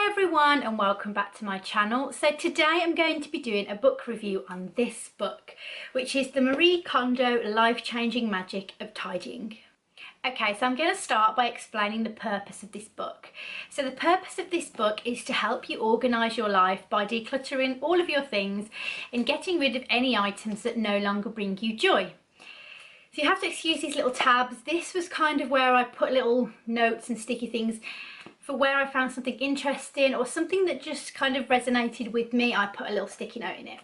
everyone and welcome back to my channel. So today I'm going to be doing a book review on this book, which is the Marie Kondo Life-Changing Magic of Tidying. Okay, so I'm going to start by explaining the purpose of this book. So the purpose of this book is to help you organise your life by decluttering all of your things and getting rid of any items that no longer bring you joy. So you have to excuse these little tabs. This was kind of where I put little notes and sticky things for where I found something interesting or something that just kind of resonated with me. I put a little sticky note in it.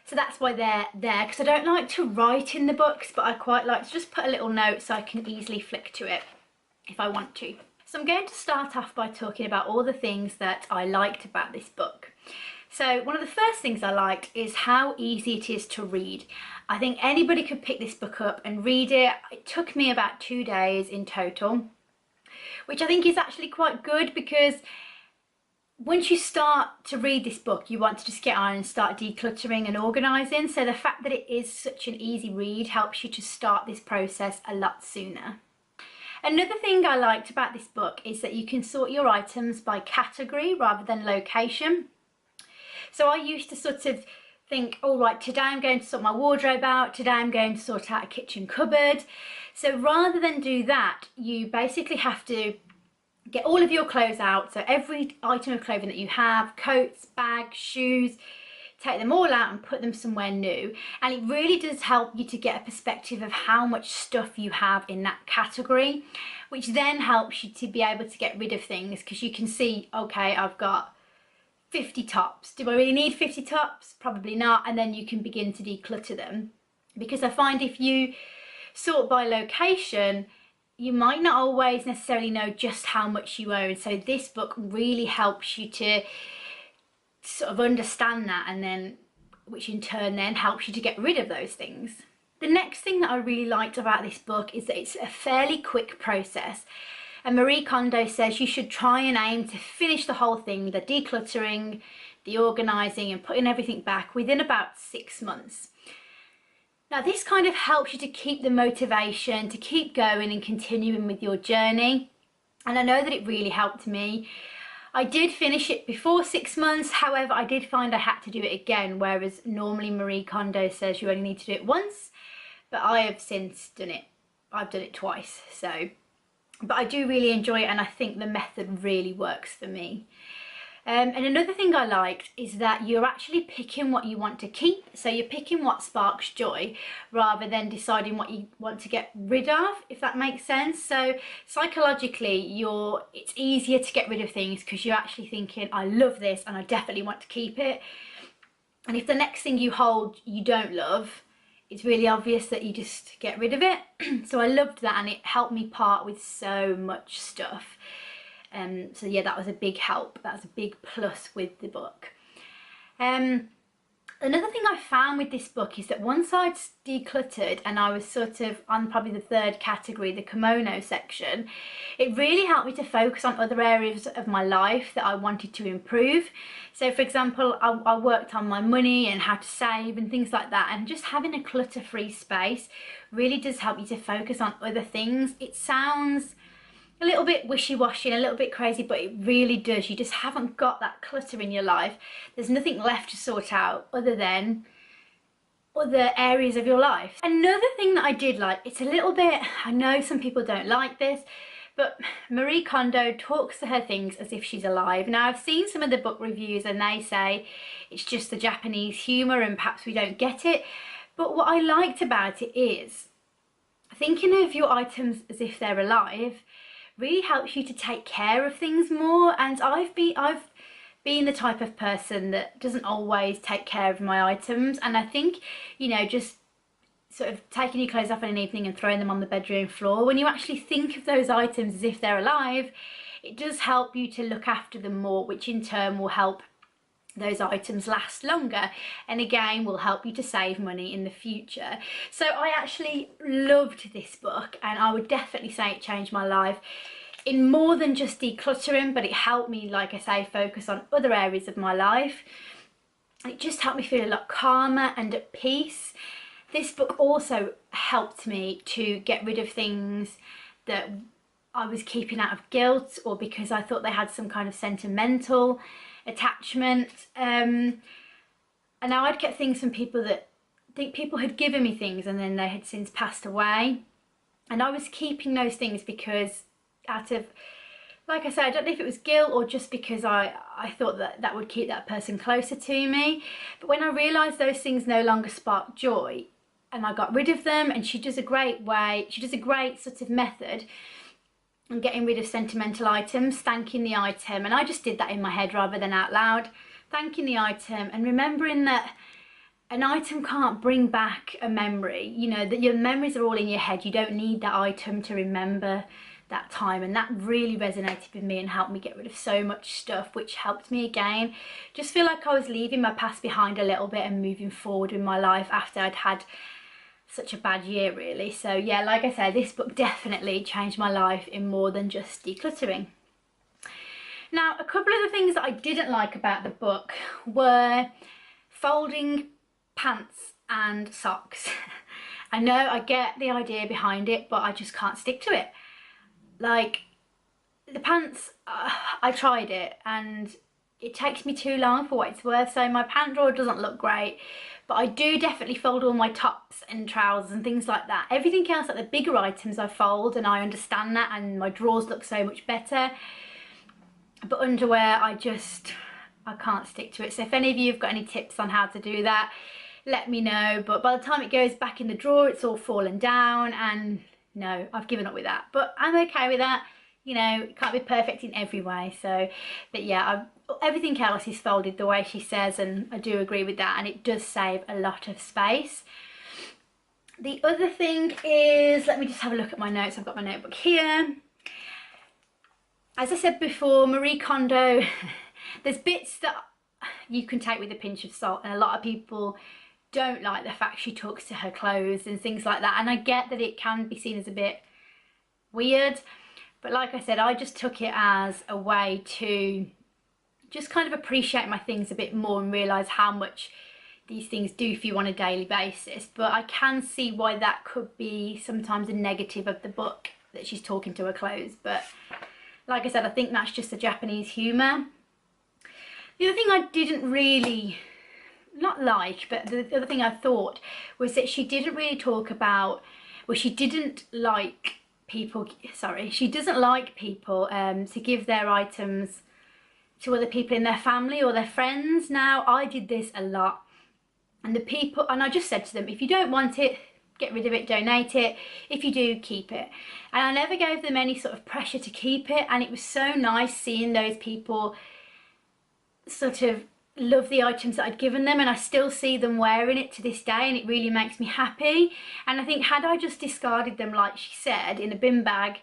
So that's why they're there, because I don't like to write in the books, but I quite like to just put a little note so I can easily flick to it if I want to. So I'm going to start off by talking about all the things that I liked about this book. So one of the first things I liked is how easy it is to read. I think anybody could pick this book up and read it. It took me about 2 days in total, which I think is actually quite good, because once you start to read this book, you want to just get on and start decluttering and organising. So the fact that it is such an easy read helps you to start this process a lot sooner. Another thing I liked about this book is that you can sort your items by category rather than location. So I used to sort of think, all right, today I'm going to sort my wardrobe out, today I'm going to sort out a kitchen cupboard. So rather than do that, you basically have to get all of your clothes out. So every item of clothing that you have, coats, bags, shoes, take them all out and put them somewhere new. And it really does help you to get a perspective of how much stuff you have in that category, which then helps you to be able to get rid of things, because you can see, okay, I've got 50 tops. Do I really need 50 tops? Probably not. And then you can begin to declutter them. Because I find if you sort by location, you might not always necessarily know just how much you own. So this book really helps you to sort of understand that, and then which in turn then helps you to get rid of those things. The next thing that I really liked about this book is that it's a fairly quick process. And Marie Kondo says you should try and aim to finish the whole thing, the decluttering, the organising and putting everything back, within about 6 months. Now this kind of helps you to keep the motivation, to keep going and continuing with your journey. And I know that it really helped me. I did finish it before 6 months, however I did find I had to do it again, whereas normally Marie Kondo says you only need to do it once, but I have since done it. I've done it twice, so. But I do really enjoy it, and I think the method really works for me. And another thing I liked is that you're actually picking what you want to keep. So you're picking what sparks joy rather than deciding what you want to get rid of, if that makes sense. So psychologically, it's easier to get rid of things because you're actually thinking, I love this and I definitely want to keep it. And if the next thing you hold you don't love, it's really obvious that you just get rid of it. So I loved that, and it helped me part with so much stuff. So yeah, that was a big help. That was a big plus with the book. Another thing I found with this book is that once I'd decluttered and I was sort of on probably the third category, the kimono section, it really helped me to focus on other areas of my life that I wanted to improve. So for example, I worked on my money and how to save and things like that, and just having a clutter-free space really does help you to focus on other things. It sounds a little bit wishy-washy and a little bit crazy, but it really does. You just haven't got that clutter in your life. There's nothing left to sort out other than other areas of your life. Another thing that I did like, it's a little bit, I know some people don't like this, but Marie Kondo talks to her things as if she's alive. Now I've seen some of the book reviews and they say it's just the Japanese humour and perhaps we don't get it. But what I liked about it is thinking of your items as if they're alive really helps you to take care of things more. And I've been the type of person that doesn't always take care of my items, and I think, you know, just sort of taking your clothes off in an evening and throwing them on the bedroom floor, when you actually think of those items as if they're alive, it does help you to look after them more, which in turn will help those items last longer, and again will help you to save money in the future. So I actually loved this book, and I would definitely say it changed my life in more than just decluttering, but it helped me, like I say, focus on other areas of my life. It just helped me feel a lot calmer and at peace. This book also helped me to get rid of things that I was keeping out of guilt or because I thought they had some kind of sentimental attachment. And now I'd get things from people that think people had given me things and then they had since passed away. And I was keeping those things because out of, like I said, I don't know if it was guilt or just because I thought that that would keep that person closer to me. But when I realised those things no longer sparked joy and I got rid of them, and she does a great sort of method on getting rid of sentimental items, thanking the item. And I just did that in my head rather than out loud, thanking the item and remembering that an item can't bring back a memory. You know, that your memories are all in your head. You don't need that item to remember that time. And that really resonated with me and helped me get rid of so much stuff, which helped me again just feel like I was leaving my past behind a little bit and moving forward in my life after I'd had such a bad year, really. So yeah, like I said, this book definitely changed my life in more than just decluttering. Now, a couple of the things that I didn't like about the book were folding pants and socks. I know, I get the idea behind it, but I just can't stick to it. Like, the pants, I tried it and it takes me too long for what it's worth. So my pant drawer doesn't look great, but I do definitely fold all my tops and trousers and things like that. Everything else, like the bigger items, I fold, and I understand that, and my drawers look so much better. But underwear, I can't stick to it. So if any of you have got any tips on how to do that, let me know. But by the time it goes back in the drawer, it's all fallen down, and no, I've given up with that. But I'm okay with that. You know, it can't be perfect in every way. So, but yeah, everything else is folded the way she says, and I do agree with that, and it does save a lot of space. The other thing is, let me just have a look at my notes. I've got my notebook here. As I said before, Marie Kondo, there's bits that you can take with a pinch of salt, and a lot of people don't like the fact she talks to her clothes and things like that, and I get that it can be seen as a bit weird, but like I said, I just took it as a way to just kind of appreciate my things a bit more and realise how much these things do for you on a daily basis. But I can see why that could be sometimes a negative of the book, that she's talking to her clothes. But like I said, I think that's just the Japanese humour. The other thing I didn't really, not like, but the other thing I thought was that she didn't really talk about, well, she didn't like people, she doesn't like people to give their items to other people in their family or their friends. Now, I did this a lot, and the people, and I just said to them, if you don't want it, get rid of it, donate it. If you do, keep it. And I never gave them any sort of pressure to keep it, and it was so nice seeing those people sort of love the items that I'd given them, and I still see them wearing it to this day, and it really makes me happy. And I think had I just discarded them, like she said, in a bin bag,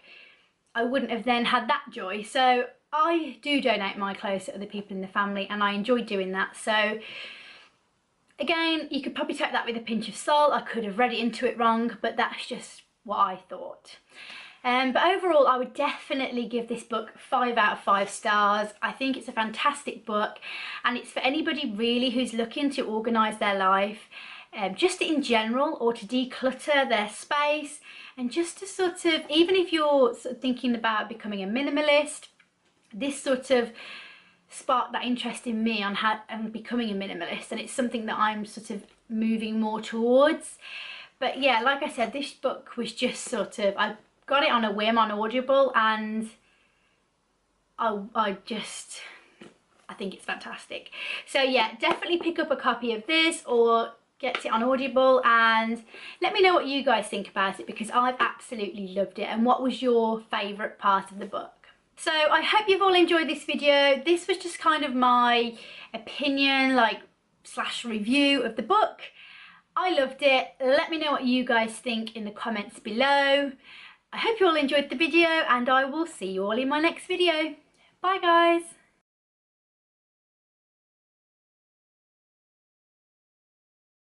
I wouldn't have then had that joy. So I do donate my clothes to other people in the family, and I enjoy doing that. So again, you could probably take that with a pinch of salt. I could have read it into it wrong, but that's just what I thought. But overall, I would definitely give this book 5 out of 5 stars. I think it's a fantastic book, and it's for anybody really who's looking to organise their life, just in general, or to declutter their space, and just to sort of, even if you're sort of thinking about becoming a minimalist, this sort of sparked that interest in me on how I'm becoming a minimalist, and it's something that I'm sort of moving more towards. But yeah, like I said, this book was just sort of, I got it on a whim on Audible, and I think it's fantastic. So yeah, definitely pick up a copy of this or get it on Audible, and let me know what you guys think about it, because I've absolutely loved it. And what was your favourite part of the book? So I hope you've all enjoyed this video. This was just kind of my opinion, like / review of the book. I loved it. Let me know what you guys think in the comments below. I hope you all enjoyed the video, and I will see you all in my next video. Bye guys.